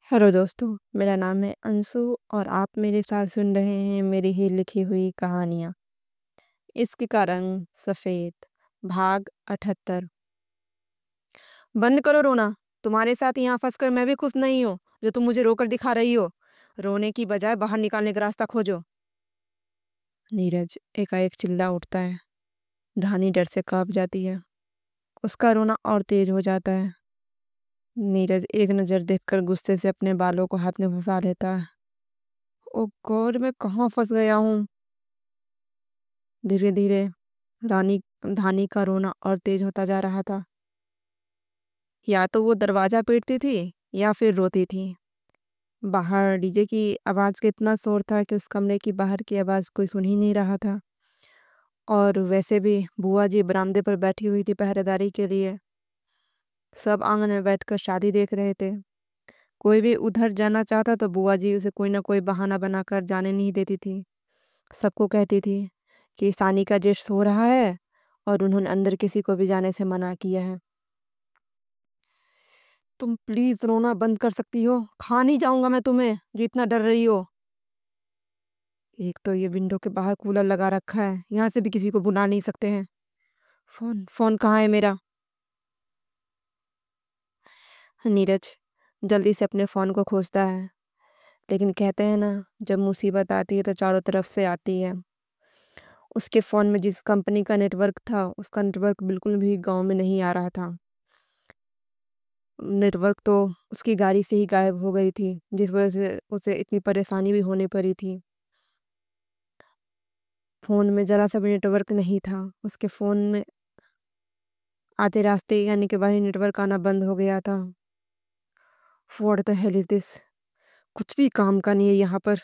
Hello दोस्तों, मेरा नाम है अंशु और आप मेरे साथ सुन रहे हैं मेरी ही लिखी हुई कहानियाँ। इश्क का रंग सफ़ेद, भाग 78। बंद करो रोना। तुम्हारे साथ यहाँ फंसकर मैं भी खुश नहीं हूँ जो तुम मुझे रोकर दिखा रही हो। रोने की बजाय बाहर निकालने का रास्ता खोजो। नीरज एकाएक चिल्ला उठता है। धानी डर से कांप जाती है। उसका रोना और तेज हो जाता है। नीरज एक नज़र देखकर गुस्से से अपने बालों को हाथ में फंसा लेता है। ओ गॉड, मैं कहाँ फंस गया हूँ। धीरे धीरे रानी धानी का रोना और तेज होता जा रहा था। या तो वो दरवाजा पीटती थी या फिर रोती थी। बाहर डीजे की आवाज़ का इतना शोर था कि उस कमरे की बाहर की आवाज़ कोई सुन ही नहीं रहा था। और वैसे भी बुआ जी बरामदे पर बैठी हुई थी पहरेदारी के लिए। सब आंगन में बैठकर शादी देख रहे थे। कोई भी उधर जाना चाहता तो बुआ जी उसे कोई ना कोई बहाना बनाकर जाने नहीं देती थी। सबको कहती थी कि सानी का जश्न हो रहा है और उन्होंने अंदर किसी को भी जाने से मना किया है। तुम प्लीज रोना बंद कर सकती हो? खा नहीं जाऊंगा मैं तुम्हें जो इतना डर रही हो। एक तो ये विंडो के बाहर कूलर लगा रखा है, यहाँ से भी किसी को बुला नहीं सकते हैं। फोन फोन कहाँ है मेरा? नीरज जल्दी से अपने फोन को खोजता है, लेकिन कहते हैं ना, जब मुसीबत आती है तो चारों तरफ से आती है। उसके फ़ोन में जिस कंपनी का नेटवर्क था उसका नेटवर्क बिल्कुल भी गांव में नहीं आ रहा था। नेटवर्क तो उसकी गाड़ी से ही गायब हो गई थी, जिस वजह से उसे इतनी परेशानी भी होने पड़ी थी। फ़ोन में ज़रा सा भी नेटवर्क नहीं था। उसके फ़ोन में आधे रास्ते यानी कि बाद ही नेटवर्क आना बंद हो गया था। What the hell is this? कुछ भी काम का नहीं है यहाँ पर।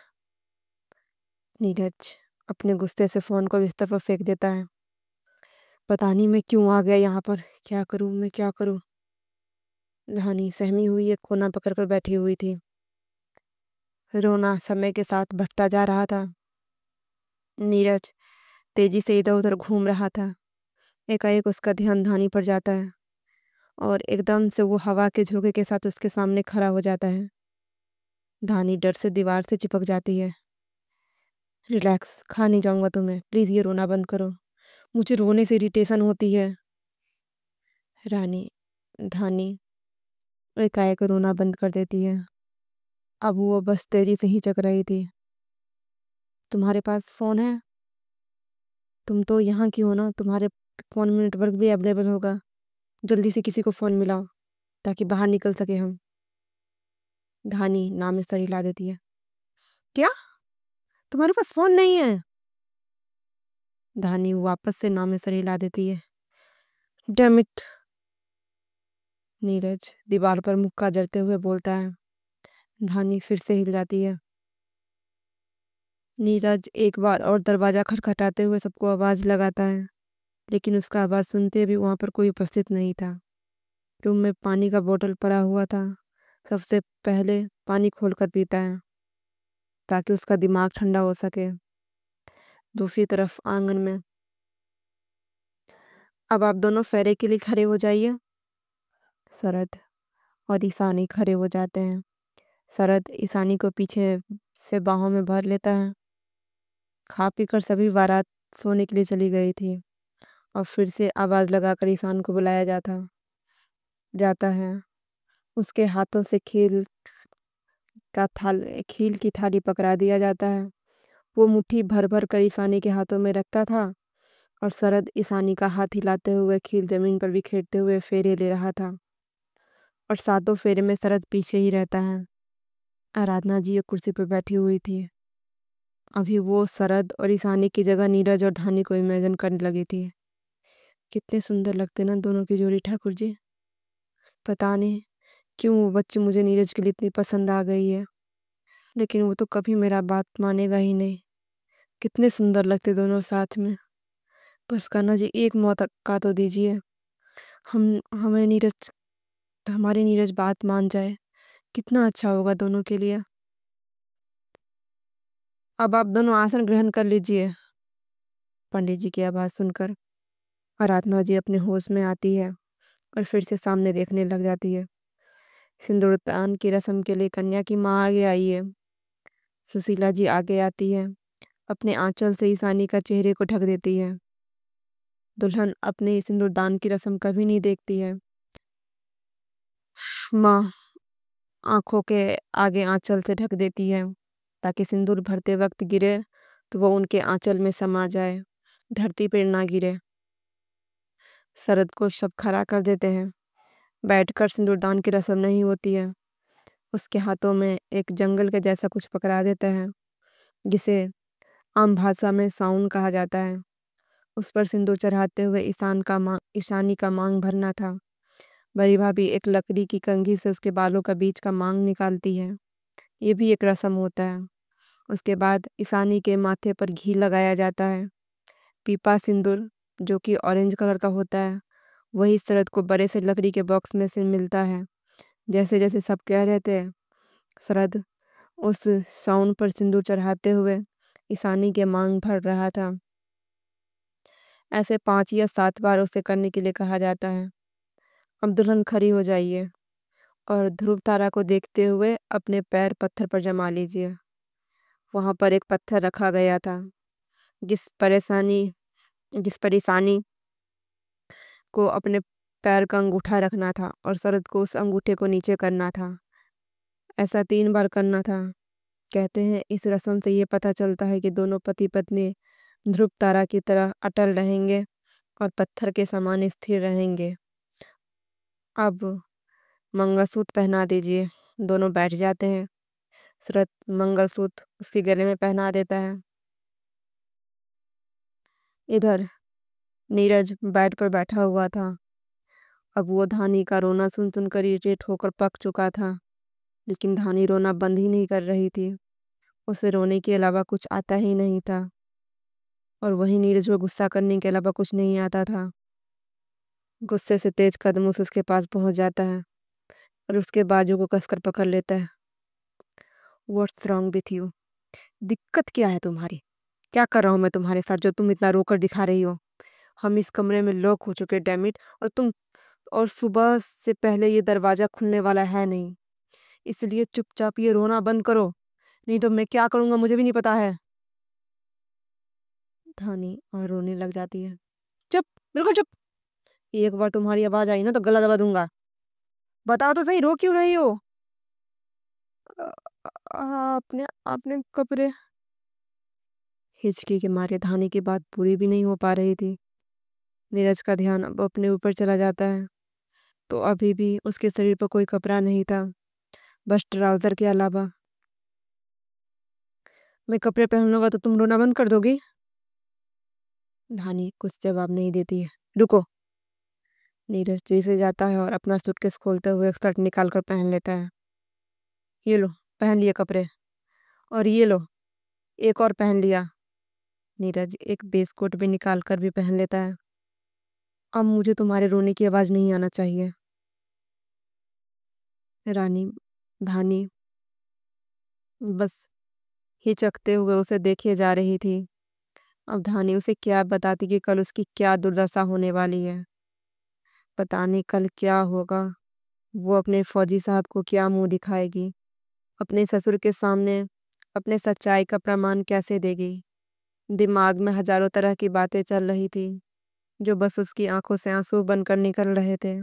नीरज अपने गुस्से से फ़ोन को बिस्तर पर फेंक देता है। पता नहीं मैं क्यों आ गया यहाँ पर। क्या करूँ मैं, क्या करूँ? धानी सहमी हुई एक कोना पकड़कर बैठी हुई थी। रोना समय के साथ बढ़ता जा रहा था। नीरज तेजी से इधर उधर घूम रहा था। एकाएक उसका ध्यान धानी पर जाता है और एकदम से वो हवा के झोंके के साथ उसके सामने खड़ा हो जाता है। धानी डर से दीवार से चिपक जाती है। रिलैक्स, खा नहीं जाऊंगा तुम्हें, प्लीज़ ये रोना बंद करो, मुझे रोने से इरिटेशन होती है। रानी धानी एकाएक रोना बंद कर देती है। अब वो बस तेजी से ही चक रही थी। तुम्हारे पास फ़ोन है? तुम तो यहाँ की हो ना, तुम्हारे फ़ोन में नेटवर्क भी अवेलेबल होगा। जल्दी से किसी को फ़ोन मिलाओ ताकि बाहर निकल सके हम। धानी नाम में सर हिला देती है। क्या? तुम्हारे पास फ़ोन नहीं है? धानी वापस से नाम में सर हिला देती है। Damn it! नीरज दीवार पर मुक्का जड़ते हुए बोलता है। धानी फिर से हिल जाती है। नीरज एक बार और दरवाज़ा खटखटाते हुए सबको आवाज़ लगाता है, लेकिन उसका आवाज़ सुनते भी वहाँ पर कोई उपस्थित नहीं था। रूम में पानी का बोतल पड़ा हुआ था। सबसे पहले पानी खोलकर पीता है ताकि उसका दिमाग ठंडा हो सके। दूसरी तरफ आंगन में अब आप दोनों फेरे के लिए खड़े हो जाइए। शरद और ईशानी खड़े हो जाते हैं। शरद ईशानी को पीछे से बाहों में भर लेता है। खा पी कर सभी बारात सोने के लिए चली गई थी और फिर से आवाज़ लगाकर ईशान को बुलाया जाता है। उसके हाथों से खील की थाली पकड़ा दिया जाता है। वो मुट्ठी भर भर कर ईशानी के हाथों में रखता था और शरद ईशानी का हाथ हिलाते हुए खील जमीन पर बिखेरते हुए फेरे ले रहा था। और सातों फेरे में शरद पीछे ही रहता है। आराधना जी एक कुर्सी पर बैठी हुई थी। अभी वो शरद और ईशानी की जगह नीरज और धानी को इमेजिन करने लगी थी। कितने सुंदर लगते ना दोनों की जोड़ी, ठाकुर जी। पता नहीं क्यों वो बच्ची मुझे नीरज के लिए इतनी पसंद आ गई है, लेकिन वो तो कभी मेरा बात मानेगा ही नहीं। कितने सुंदर लगते दोनों साथ में। बस कान्हा जी एक मौका तो दीजिए। हम हमें नीरज हमारी नीरज बात मान जाए, कितना अच्छा होगा दोनों के लिए। अब आप दोनों आसन ग्रहण कर लीजिए। पंडित जी की आवाज़ सुनकर आराधना जी अपने होश में आती है और फिर से सामने देखने लग जाती है। सिंदूरदान की रस्म के लिए कन्या की माँ आगे आई है। सुशीला जी आगे आती है, अपने आंचल से ईशानी का चेहरे को ढक देती है। दुल्हन अपने सिंदूरदान की रस्म कभी नहीं देखती है। माँ आंखों के आगे आंचल से ढक देती है ताकि सिंदूर भरते वक्त गिरे तो वो उनके आंचल में समा जाए, धरती पर ना गिरे। शरद को सब खड़ा कर देते हैं। बैठकर सिंदूरदान की रस्म नहीं होती है। उसके हाथों में एक जंगल के जैसा कुछ पकड़ा देता है, जिसे आम भाषा में साउन कहा जाता है। उस पर सिंदूर चढ़ाते हुए ईशानी का मांग भरना था। बड़ी भाभी एक लकड़ी की कंघी से उसके बालों का बीच का मांग निकालती है। ये भी एक रस्म होता है। उसके बाद ईशानी के माथे पर घी लगाया जाता है। पीपा सिंदूर जो कि ऑरेंज कलर का होता है, वही शरद को बड़े से लकड़ी के बॉक्स में से मिलता है। जैसे जैसे सब कह रहे थे, शरद उस साउन पर सिंदूर चढ़ाते हुए ईशानी के मांग भर रहा था। ऐसे 5 या 7 बार उसे करने के लिए कहा जाता है। अब दुल्हन खड़ी हो जाइए और ध्रुव तारा को देखते हुए अपने पैर पत्थर पर जमा लीजिए। वहाँ पर एक पत्थर रखा गया था जिस पर ईशानी को अपने पैर का अंगूठा रखना था और शरद को उस अंगूठे को नीचे करना था। ऐसा 3 बार करना था। कहते हैं इस रस्म से ये पता चलता है कि दोनों पति पत्नी ध्रुव तारा की तरह अटल रहेंगे और पत्थर के समान स्थिर रहेंगे। अब मंगलसूत्र पहना दीजिए। दोनों बैठ जाते हैं। शरद मंगलसूत्र उसके गले में पहना देता है। इधर नीरज बेड पर बैठा हुआ था। अब वो धानी का रोना सुन सुनकर इरिटेट होकर पक चुका था, लेकिन धानी रोना बंद ही नहीं कर रही थी। उसे रोने के अलावा कुछ आता ही नहीं था, और वहीं नीरज को गुस्सा करने के अलावा कुछ नहीं आता था। गुस्से से तेज कदमों से उसके पास पहुंच जाता है और उसके बाजू को कसकर पकड़ लेता है। What's wrong with you? दिक्कत क्या है तुम्हारी? क्या कर रहा हूँ मैं तुम्हारे साथ जो तुम इतना रोकर दिखा रही हो? हम इस कमरे में लॉक हो चुके, डैम इट। और सुबह से पहले ये दरवाजा खुलने वाला है नहीं, इसलिए चुपचाप ये रोना बंद करो, नहीं तो मैं क्या करूँगा मुझे भी नहीं पता है। धानी और रोने लग जाती है। चुप, बिल्कुल चुप। एक बार तुम्हारी आवाज आई ना तो गला दबा दूंगा। बताओ तो सही, रो क्यों रही हो? आपने आपने कपड़े। हिचकी के मारे धानी की बात पूरी भी नहीं हो पा रही थी। नीरज का ध्यान अब अपने ऊपर चला जाता है, तो अभी भी उसके शरीर पर कोई कपड़ा नहीं था, बस ट्राउजर के अलावा। मैं कपड़े पहन लूंगा तो तुम रोना बंद कर दोगी? धानी कुछ जवाब नहीं देती है। रुको। नीरज तेजी से जाता है और अपना सूटकेस खोलते हुए एक शर्ट निकाल कर पहन लेता है। ये लो, पहन लिए कपड़े। और ये लो, एक और पहन लिया। नीरज एक बेस कोट भी निकाल कर भी पहन लेता है। अब मुझे तुम्हारे रोने की आवाज नहीं आना चाहिए। रानी धानी बस हिचकते हुए उसे देखे जा रही थी। अब धानी उसे क्या बताती कि कल उसकी क्या दुर्दशा होने वाली है। पता नहीं कल क्या होगा। वो अपने फौजी साहब को क्या मुंह दिखाएगी, अपने ससुर के सामने अपने सच्चाई का प्रमाण कैसे देगी। दिमाग में हजारों तरह की बातें चल रही थी, जो बस उसकी आंखों से आंसू बनकर निकल रहे थे।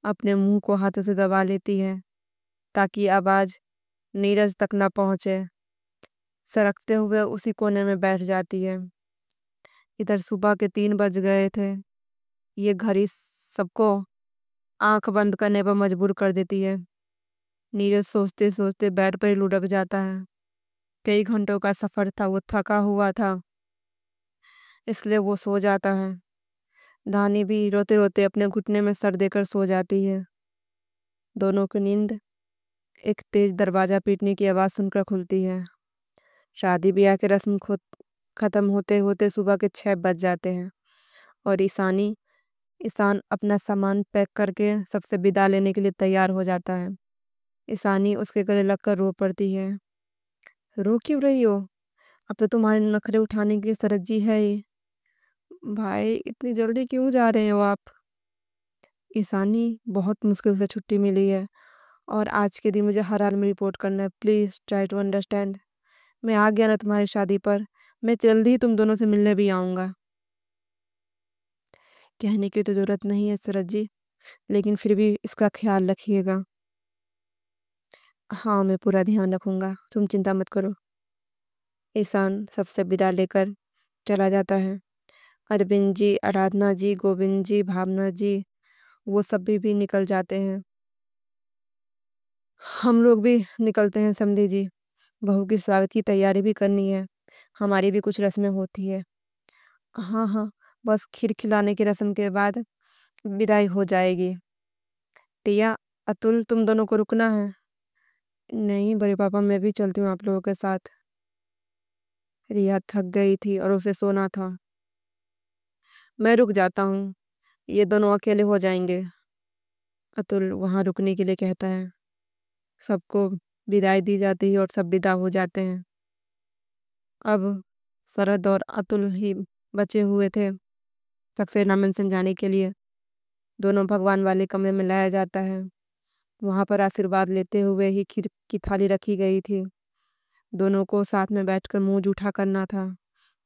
अपने मुंह को हाथों से दबा लेती है ताकि आवाज नीरज तक न पहुंचे। सरकते हुए उसी कोने में बैठ जाती है। इधर सुबह के 3 बज गए थे। ये घड़ी सबको आंख बंद करने पर मजबूर कर देती है। नीरज सोचते सोचते बेड पर ही लुढ़क जाता है। कई घंटों का सफर था, वो थका हुआ था, इसलिए वो सो जाता है। धानी भी रोते रोते अपने घुटने में सर देकर सो जाती है। दोनों की नींद एक तेज दरवाजा पीटने की आवाज सुनकर खुलती है। शादी ब्याह के रस्म खत्म होते होते सुबह के 6 बज जाते हैं और ईशान अपना सामान पैक करके सबसे विदा लेने के लिए तैयार हो जाता है। ईशानी उसके गले लगकर रो पड़ती है। रो क्यों रही हो? अब तो तुम्हारे नखरे उठाने की सरत जी है ही। भाई इतनी जल्दी क्यों जा रहे हो आप? ईशानी बहुत मुश्किल से छुट्टी मिली है اور آج کے دن مجھے ہر حال میں رپورٹ کرنا ہے. Please try to understand. میں آ گیا نا تمہاری شادی پر. میں جلدی ہی تم دونوں سے ملنے بھی آؤں گا. کہنے کی تو ضرورت نہیں ہے سرت جی، لیکن پھر بھی اس کا خیال رکھیے گا. ہاں میں پورا دھیان رکھوں گا، تم چنتا مت کرو. ایسان سب سے ودا لے کر چلا جاتا ہے. اروند جی، آرادھنا جی، گووند جی، بھاونا جی، وہ سب بھی نکل جاتے ہیں. ہم لوگ بھی نکلتے ہیں سمدھی جی. بہو کی سواگت کی تیاری بھی کرنی ہے. ہماری بھی کچھ رسمیں ہوتی ہے. ہاں ہاں، بس کھیر کھلانے کی رسم کے بعد بدائی ہو جائے گی. ٹیا، اتل، تم دونوں کو رکنا ہے. نہیں بڑے پاپا، میں بھی چلتی ہوں آپ لوگوں کے ساتھ. ریا تھک گئی تھی اور اسے سونا تھا. میں رک جاتا ہوں، یہ دونوں اکیلے ہو جائیں گے. اتل وہاں رکنے کے لیے کہتا ہے. سب کو بدائی دی جاتی ہے اور سب ودا ہو جاتے ہیں. اب سرد اور اتل ہی بچے ہوئے تھے سکسینا مینشن جانے کے لیے. دونوں بھگوان والے کمرے میں لایا جاتا ہے. وہاں پر آشیرواد لیتے ہوئے ہی کھیر کی تھالی رکھی گئی تھی. دونوں کو ساتھ میں بیٹھ کر منہ جھوٹا کرنا تھا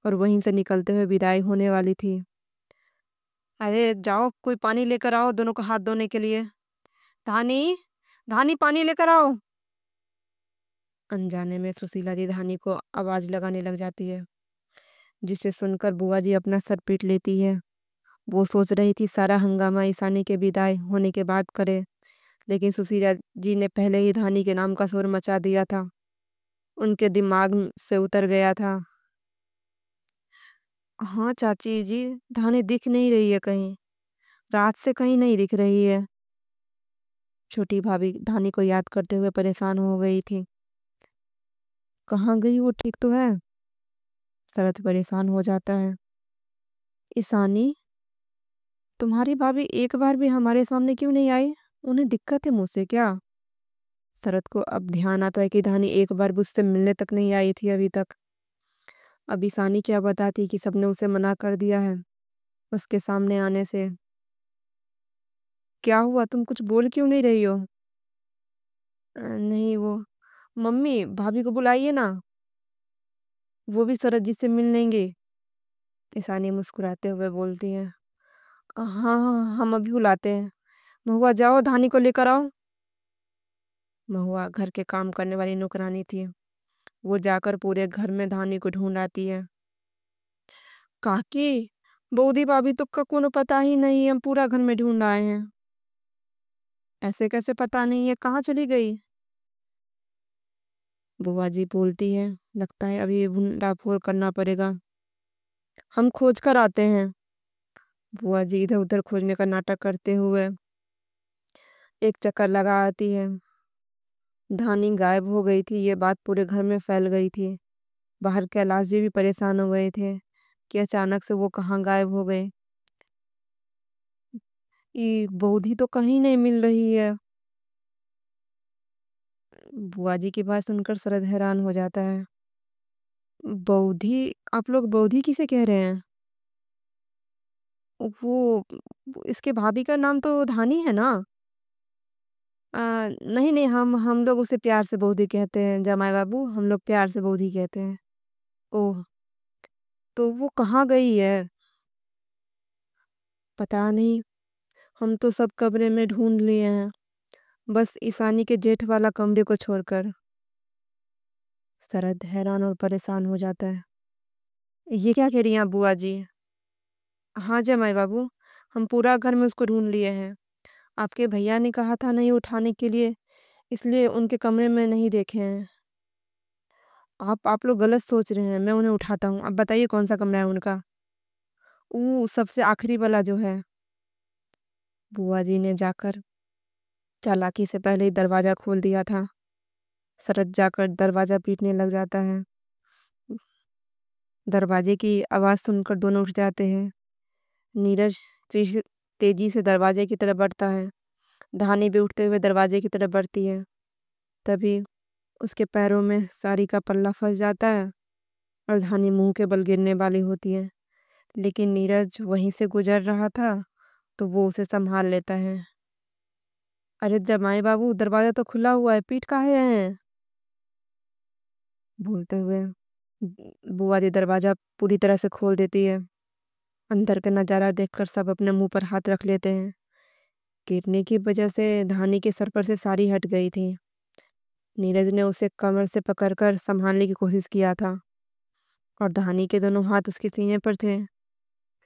اور وہیں سے نکلتے ہوئے بدائی ہونے والی تھی. ارے جاؤ، کوئی پانی لے کر آؤ دونوں کو ہاتھ دھونے کے لیے. دھانی، دھانی پانی لے کر آؤ. انجانے میں سشیلا جی دھانی کو آواز لگانے لگ جاتی ہے، جسے سن کر بوا جی اپنا سر پیٹ لیتی ہے. وہ سوچ رہی تھی سارا ہنگامہ ایسانی کے بدائی ہونے کے بعد کرے، لیکن سشیلا جی نے پہلے ہی دھانی کے نام کا شور مچا دیا تھا. ان کے دماغ سے اتر گیا تھا. ہاں چاچی جی، دھانی دکھ نہیں رہی ہے کہیں. رات سے کہیں نہیں دکھ رہی ہے. چھوٹی بھابھی دھانی کو یاد کرتے ہوئے پریشان ہو گئی تھی. کہاں گئی؟ وہ ٹھیک تو ہے؟ سرت پریشان ہو جاتا ہے. ایسانی، تمہاری بھابھی ایک بار بھی ہمارے سامنے کیوں نہیں آئی؟ انہیں دقت ہے مجھ سے کیا؟ سرت کو اب دھیان آتا ہے کہ دھانی ایک بار بھی اس سے ملنے تک نہیں آئی تھی ابھی تک. اب ایسانی کیا بتاتی کہ سب نے اسے منع کر دیا ہے اس کے سامنے آنے سے. کیا ہوا؟ تم کچھ بول کیوں نہیں رہی ہو؟ نہیں، وہ ممی بھابھی کو بلائیے نا، وہ بھی سرت جی سے مل لیں گے. ایسانی مسکراتے ہوئے بولتی ہے. ہاں ہاں، ہم ابھی بلاتے ہیں. مہوا جاؤ دھانی کو لے کر آؤ. مہوا گھر کے کام کرنے والی نوکرانی تھی. وہ جا کر پورے گھر میں دھانی کو ڈھونڈ آتی ہے. کاکی، بودی بھابھی تو کو پتا ہی نہیں، ہم پورا گھر میں ڈھونڈ آئے ہیں. ایسے کیسے پتا نہیں ہے؟ کہاں چلی گئی؟ بوا جی بولتی ہے. لگتا ہے ابھی ڈھونڈا پھور کرنا پڑے گا، ہم کھوج کر آتے ہیں. بوا جی ادھر ادھر کھوجنے کا ناٹک کرتے ہوئے ایک چکر لگا آتی ہے. دھانی غائب ہو گئی تھی، یہ بات پورے گھر میں پھیل گئی تھی. باہر کیلاش جی بھی پریشان ہو گئے تھے کہ اچانک سے وہ کہاں غائب ہو گئے. یہ بودھی تو کہیں نہیں مل رہی ہے. بوا جی کی بات سن کر سرد حیران ہو جاتا ہے. بودھی؟ آپ لوگ بودھی کسے کہہ رہے ہیں؟ وہ اس کے بھابھی کا نام تو دھانی ہے نا؟ نہیں نہیں، ہم لوگ اسے پیار سے بودھی کہتے ہیں جمائی بابو، ہم لوگ پیار سے بودھی کہتے ہیں. اوہ، تو وہ کہاں گئی ہے؟ پتا نہیں، ہم تو سب کمرے میں ڈھونڈ لیے ہیں، بس ایسانی کے جیٹھ والا کمرے کو چھوڑ کر. سرد حیران اور پریشان ہو جاتا ہے. یہ کیا کہہ رہی ہیں بوا جی؟ ہاں جمائی بابو، ہم پورا گھر میں اس کو ڈھونڈ لیے ہیں. آپ کے بھیا نے کہا تھا نہیں اٹھانے کے لیے، اس لیے ان کے کمرے میں نہیں دیکھے ہیں. آپ لوگ غلط سوچ رہے ہیں، میں انہیں اٹھاتا ہوں. اب بتائیے کون سا کمرہ ہے ان کا؟ سب سے آخری والا جو ہے. بوا جی نے جا کر چالاکی سے پہلے ہی دروازہ کھول دیا تھا. سرت جا کر دروازہ پیٹنے لگ جاتا ہے. دروازے کی آواز سن کر دونوں اٹھ جاتے ہیں. نیرج تیزی سے دروازے کی طرف بڑھتا ہے. دھانی بھی اٹھتے ہوئے دروازے کی طرف بڑھتی ہے. تبھی اس کے پیروں میں ساری کا پلہ پھنس جاتا ہے اور دھانی منہ کے بل گرنے والی ہوتی ہے. لیکن نیرج وہیں سے گزر رہا تھا تو وہ اسے سنبھال لیتا ہے. अरे जमाई बाबू, दरवाजा तो खुला हुआ है, पीट काहे रहे हैं? बोलते हुए बुआ जी दरवाजा पूरी तरह से खोल देती है। अंदर का नजारा देखकर सब अपने मुंह पर हाथ रख लेते हैं। गिरने की वजह से धानी के सर पर से साड़ी हट गई थी। नीरज ने उसे कमर से पकड़कर संभालने की कोशिश किया था और धानी के दोनों हाथ उसके सीने पर थे।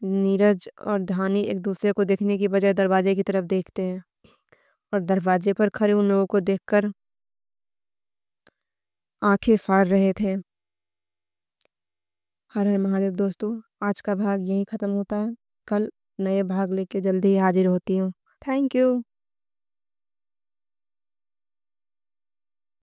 नीरज और धानी एक दूसरे को देखने की बजाय दरवाजे की तरफ देखते हैं और दरवाजे पर खड़े उन लोगों को देखकर आंखें फाड़ रहे थे। हर हर महादेव दोस्तों, आज का भाग यहीं ख़त्म होता है। कल नए भाग लेके जल्दी ही हाजिर होती हूँ। Thank you.